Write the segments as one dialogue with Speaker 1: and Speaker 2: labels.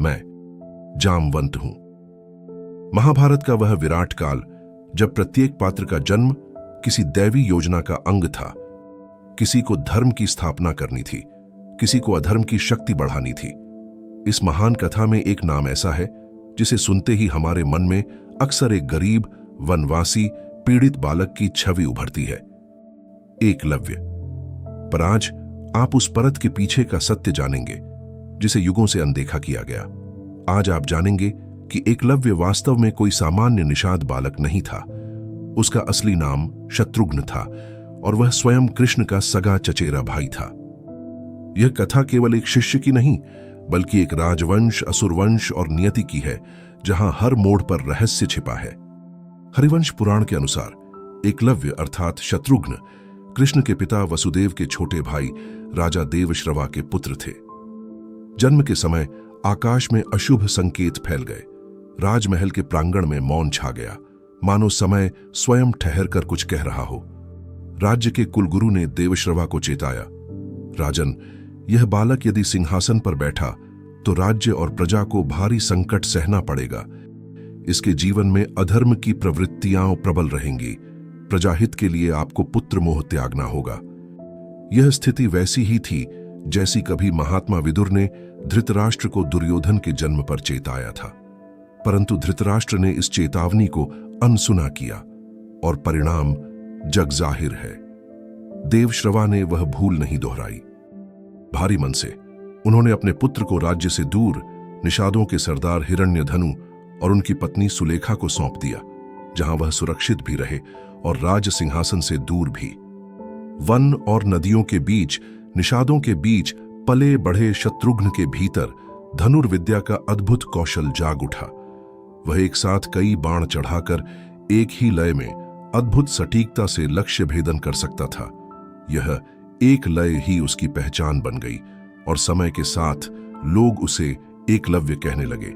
Speaker 1: मैं जामवंत हूं। महाभारत का वह विराट काल जब प्रत्येक पात्र का जन्म किसी दैवी योजना का अंग था। किसी को धर्म की स्थापना करनी थी, किसी को अधर्म की शक्ति बढ़ानी थी। इस महान कथा में एक नाम ऐसा है जिसे सुनते ही हमारे मन में अक्सर एक गरीब, वनवासी, पीड़ित बालक की छवि उभरती है, एकलव्य। पर आज आप उस परत के पीछे का सत्य जानेंगे जिसे युगों से अनदेखा किया गया। आज आप जानेंगे कि एकलव्य वास्तव में कोई सामान्य निषाद बालक नहीं था। उसका असली नाम शत्रुघ्न था और वह स्वयं कृष्ण का सगा चचेरा भाई था। यह कथा केवल एक शिष्य की नहीं, बल्कि एक राजवंश, असुरवंश और नियति की है, जहां हर मोड़ पर रहस्य छिपा है। हरिवंश पुराण के अनुसार एकलव्य अर्थात शत्रुघ्न कृष्ण के पिता वसुदेव के छोटे भाई राजा देवश्रवा के पुत्र थे। जन्म के समय आकाश में अशुभ संकेत फैल गए। राजमहल के प्रांगण में मौन छा गया, मानो समय स्वयं ठहर कर कुछ कह रहा हो। राज्य के कुलगुरु ने देवश्रवा को चेताया, राजन, यह बालक यदि सिंहासन पर बैठा तो राज्य और प्रजा को भारी संकट सहना पड़ेगा। इसके जीवन में अधर्म की प्रवृत्तियां प्रबल रहेंगी। प्रजाहित के लिए आपको पुत्र मोह त्यागना होगा। यह स्थिति वैसी ही थी जैसी कभी महात्मा विदुर ने धृतराष्ट्र को दुर्योधन के जन्म पर चेताया था। परंतु धृतराष्ट्र ने इस चेतावनी को अनसुना किया और परिणाम जग जाहिर है। देवश्रवा ने वह भूल नहीं दोहराई। भारी मन से उन्होंने अपने पुत्र को राज्य से दूर निषादों के सरदार हिरण्यधनु और उनकी पत्नी सुलेखा को सौंप दिया, जहां वह सुरक्षित भी रहे और राज सिंहासन से दूर भी। वन और नदियों के बीच, निषादों के बीच पले बढ़े शत्रुघ्न के भीतर धनुर्विद्या का अद्भुत कौशल जाग उठा। वह एक साथ कई बाण चढ़ाकर एक ही लय में अद्भुत सटीकता से लक्ष्य भेदन कर सकता था। यह एक लय ही उसकी पहचान बन गई और समय के साथ लोग उसे एकलव्य कहने लगे।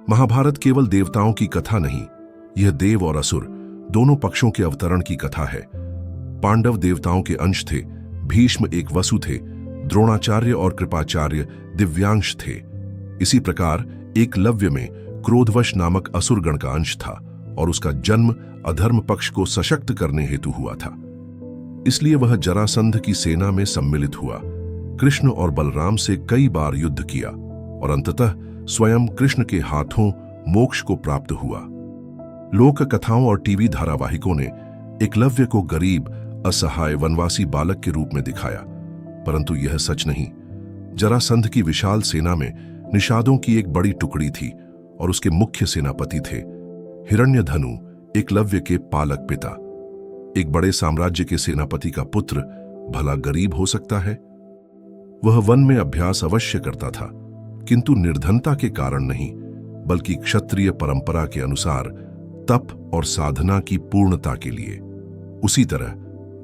Speaker 1: महाभारत केवल देवताओं की कथा नहीं, यह देव और असुर दोनों पक्षों के अवतरण की कथा है। पांडव देवताओं के अंश थे, भीष्म एक वसु थे, द्रोणाचार्य और कृपाचार्य दिव्यांश थे। इसी प्रकार एकलव्य में क्रोधवश नामक असुरगण का अंश था और उसका जन्म अधर्म पक्ष को सशक्त करने हेतु हुआ था। इसलिए वह जरासंध की सेना में सम्मिलित हुआ, कृष्ण और बलराम से कई बार युद्ध किया और अंततः स्वयं कृष्ण के हाथों मोक्ष को प्राप्त हुआ। लोक कथाओं और टीवी धारावाहिकों ने एकलव्य को गरीब, असहाय वनवासी बालक के रूप में दिखाया, परंतु यह सच नहीं। जरासंध की विशाल सेना में निषादों की एक बड़ी टुकड़ी थी और उसके मुख्य सेनापति थे हिरण्यधनु, एकलव्य के पालक पिता। एक बड़े साम्राज्य के सेनापति का पुत्र भला गरीब हो सकता है? वह वन में अभ्यास अवश्य करता था, किंतु निर्धनता के कारण नहीं, बल्कि क्षत्रिय परंपरा के अनुसार तप और साधना की पूर्णता के लिए। उसी तरह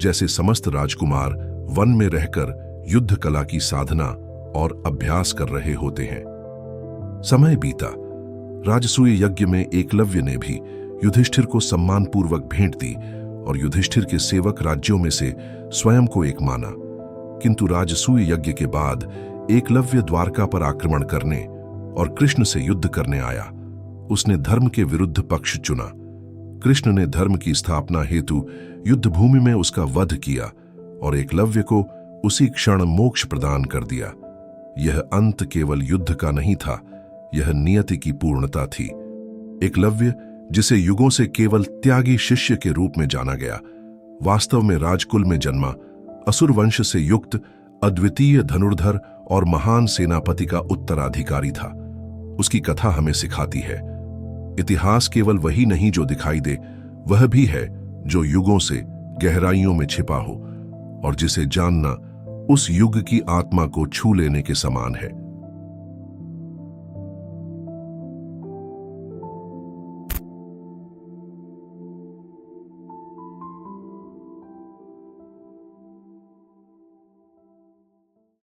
Speaker 1: जैसे समस्त राजकुमार वन में रहकर युद्ध कला की साधना और अभ्यास कर रहे होते हैं। समय बीता, राजसूय यज्ञ में एकलव्य ने भी युधिष्ठिर को सम्मानपूर्वक भेंट दी और युधिष्ठिर के सेवक राज्यों में से स्वयं को एक माना। किंतु राजसूय यज्ञ के बाद एकलव्य द्वारका पर आक्रमण करने और कृष्ण से युद्ध करने आया। उसने धर्म के विरुद्ध पक्ष चुना। कृष्ण ने धर्म की स्थापना हेतु युद्ध भूमि में उसका वध किया और एकलव्य को उसी क्षण मोक्ष प्रदान कर दिया। यह अंत केवल युद्ध का नहीं था, यह नियति की पूर्णता थी। एकलव्य, जिसे युगों से केवल त्यागी शिष्य के रूप में जाना गया, वास्तव में राजकुल में जन्मा, असुर वंश से युक्त अद्वितीय धनुर्धर और महान सेनापति का उत्तराधिकारी था। उसकी कथा हमें सिखाती है, इतिहास केवल वही नहीं जो दिखाई दे, वह भी है जो युगों से गहराइयों में छिपा हो और जिसे जानना उस युग की आत्मा को छू लेने के समान है।